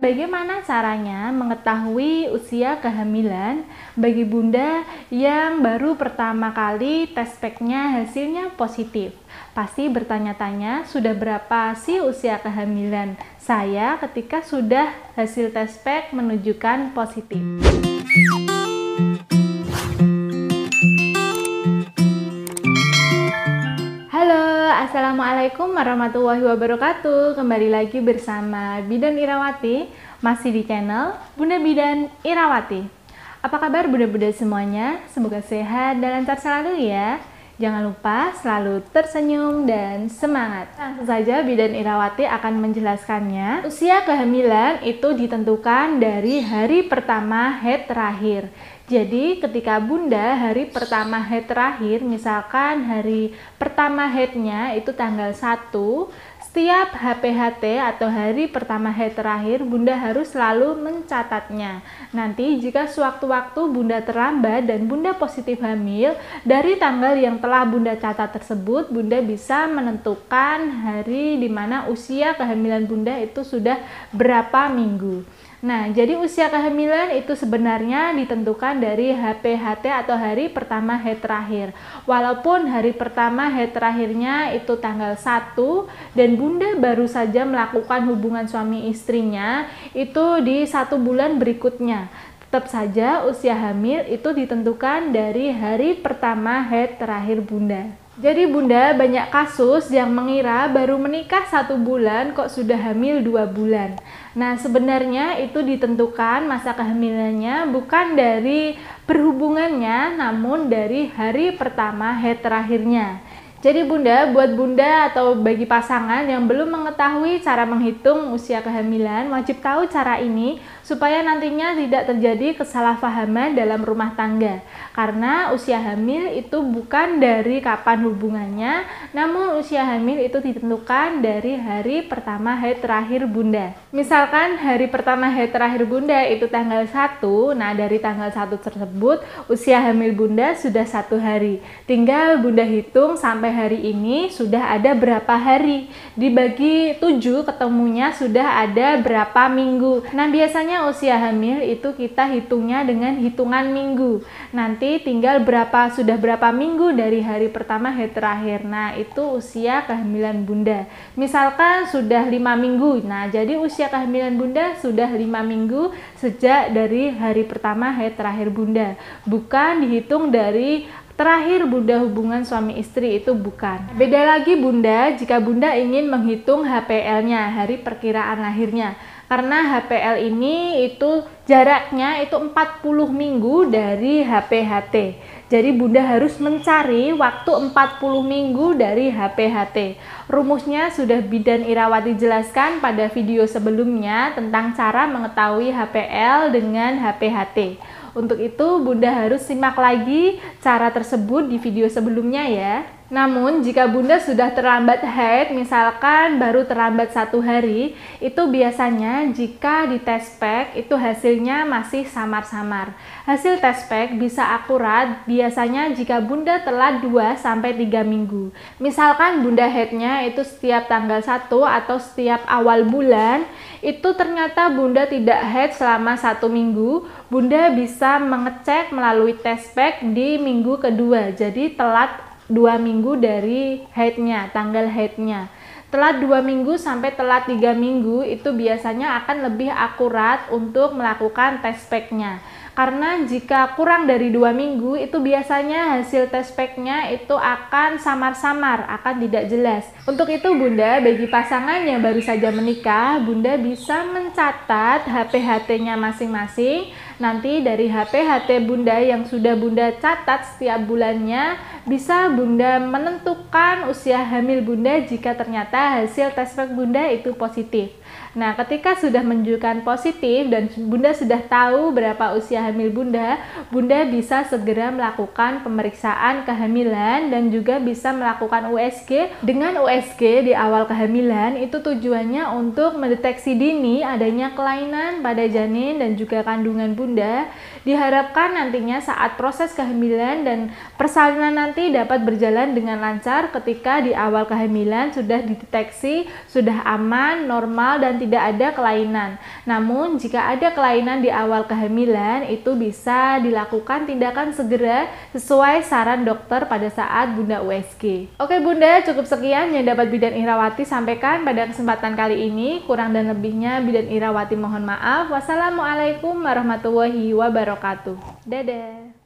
Bagaimana caranya mengetahui usia kehamilan bagi bunda yang baru pertama kali tes packnya hasilnya positif? Pasti bertanya-tanya, sudah berapa sih usia kehamilan saya ketika sudah hasil tes pack menunjukkan positif? Halo, assalamualaikum warahmatullahi wabarakatuh. Kembali lagi bersama Bidan Irawati, masih di channel Bunda Bidan Irawati. Apa kabar bunda-bunda semuanya? Semoga sehat dan lancar selalu ya. Jangan lupa selalu tersenyum dan semangat. Langsung saja Bidan Irawati akan menjelaskannya. Usia kehamilan itu ditentukan dari hari pertama haid terakhir. Jadi ketika bunda hari pertama haid terakhir, misalkan hari pertama haidnya itu tanggal 1, setiap HPHT atau hari pertama haid terakhir bunda harus selalu mencatatnya. Nanti jika sewaktu-waktu bunda terlambat dan bunda positif hamil, dari tanggal yang telah bunda catat tersebut, bunda bisa menentukan hari di mana usia kehamilan bunda itu sudah berapa minggu. Nah, jadi usia kehamilan itu sebenarnya ditentukan dari HPHT atau hari pertama haid terakhir. Walaupun hari pertama haid terakhirnya itu tanggal 1 dan bunda baru saja melakukan hubungan suami istrinya itu di 1 bulan berikutnya. Tetap saja usia hamil itu ditentukan dari hari pertama haid terakhir bunda. Jadi bunda banyak kasus yang mengira baru menikah 1 bulan kok sudah hamil 2 bulan. Nah sebenarnya itu ditentukan masa kehamilannya bukan dari perhubungannya, namun dari hari pertama haid terakhirnya. Jadi bunda, buat bunda atau bagi pasangan yang belum mengetahui cara menghitung usia kehamilan, wajib tahu cara ini supaya nantinya tidak terjadi kesalahpahaman dalam rumah tangga. Karena usia hamil itu bukan dari kapan hubungannya, namun usia hamil itu ditentukan dari hari pertama haid terakhir bunda. Misalkan hari pertama haid terakhir bunda itu tanggal 1, nah dari tanggal 1 tersebut usia hamil bunda sudah 1 hari. Tinggal bunda hitung sampai hari ini sudah ada berapa hari, dibagi 7 ketemunya sudah ada berapa minggu. Nah biasanya usia hamil itu kita hitungnya dengan hitungan minggu. Nanti tinggal sudah berapa minggu dari hari pertama haid terakhir. Nah itu usia kehamilan bunda. Misalkan sudah 5 minggu, nah jadi usia kehamilan bunda sudah 5 minggu sejak dari hari pertama haid terakhir bunda, bukan dihitung dari terakhir bunda hubungan suami istri, itu bukan. Beda lagi bunda jika bunda ingin menghitung HPL-nya, hari perkiraan lahirnya. Karena HPL ini itu jaraknya itu 40 minggu dari HPHT. Jadi bunda harus mencari waktu 40 minggu dari HPHT. Rumusnya sudah Bidan Irawati jelaskan pada video sebelumnya tentang cara mengetahui HPL dengan HPHT. Untuk itu bunda harus simak lagi cara tersebut di video sebelumnya ya. Namun jika bunda sudah terlambat haid, misalkan baru terlambat 1 hari, itu biasanya jika di tes pack itu hasilnya masih samar-samar. Hasil tes pack bisa akurat biasanya jika bunda telat 2-3 minggu. Misalkan bunda haidnya itu setiap tanggal 1 atau setiap awal bulan, itu ternyata bunda tidak haid selama 1 minggu, bunda bisa mengecek melalui tes pack di minggu kedua. Jadi telat 2 minggu dari haidnya, tanggal haidnya. Telat 2 minggu sampai telat 3 minggu itu biasanya akan lebih akurat untuk melakukan tes packnya. Karena jika kurang dari 2 minggu itu biasanya hasil tes packnya itu akan samar-samar, akan tidak jelas. Untuk itu bunda, bagi pasangan yang baru saja menikah, bunda bisa mencatat HPHT-nya masing-masing. Nanti dari HPHT bunda yang sudah bunda catat setiap bulannya, bisa bunda menentukan usia hamil bunda jika ternyata hasil tes pack bunda itu positif. Nah, ketika sudah menunjukkan positif dan bunda sudah tahu berapa usia hamil bunda, bunda bisa segera melakukan pemeriksaan kehamilan dan juga bisa melakukan USG. Dengan USG di awal kehamilan itu tujuannya untuk mendeteksi dini adanya kelainan pada janin dan juga kandungan bunda. Diharapkan nantinya saat proses kehamilan dan persalinan nanti dapat berjalan dengan lancar ketika di awal kehamilan sudah dideteksi, sudah aman, normal, dan tidak ada kelainan. Namun, jika ada kelainan di awal kehamilan, itu bisa dilakukan tindakan segera sesuai saran dokter pada saat Bunda USG. Oke Bunda, cukup sekian yang dapat Bidan Irawati sampaikan pada kesempatan kali ini. Kurang dan lebihnya Bidan Irawati mohon maaf. Wassalamualaikum warahmatullahi wabarakatuh. Dadah.